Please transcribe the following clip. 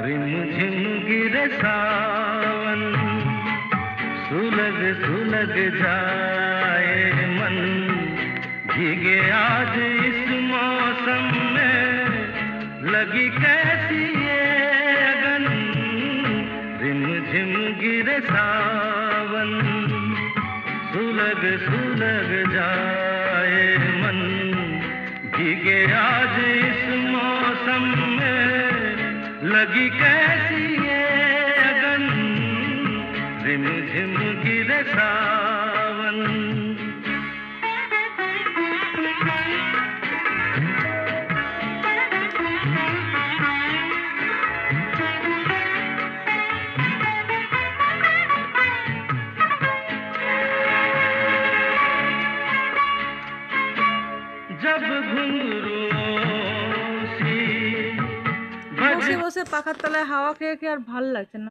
रिमझिम गिरे सावन, सुलग सुलग जाए मन, भीगे आज इस मौसम में, लगी कैसी ये अगन। रिमझिम गिरे सावन, सुलग सुलग जाए मन, भीगे आज इस मौसम में, लगी कैसी ये अगन। रिमझिम गिरे सावन। जब घुंघरूओं सी বসে বসে পাখার তলায় হাওয়া খেয়ে খেয়ে আর ভাল লাগছে না।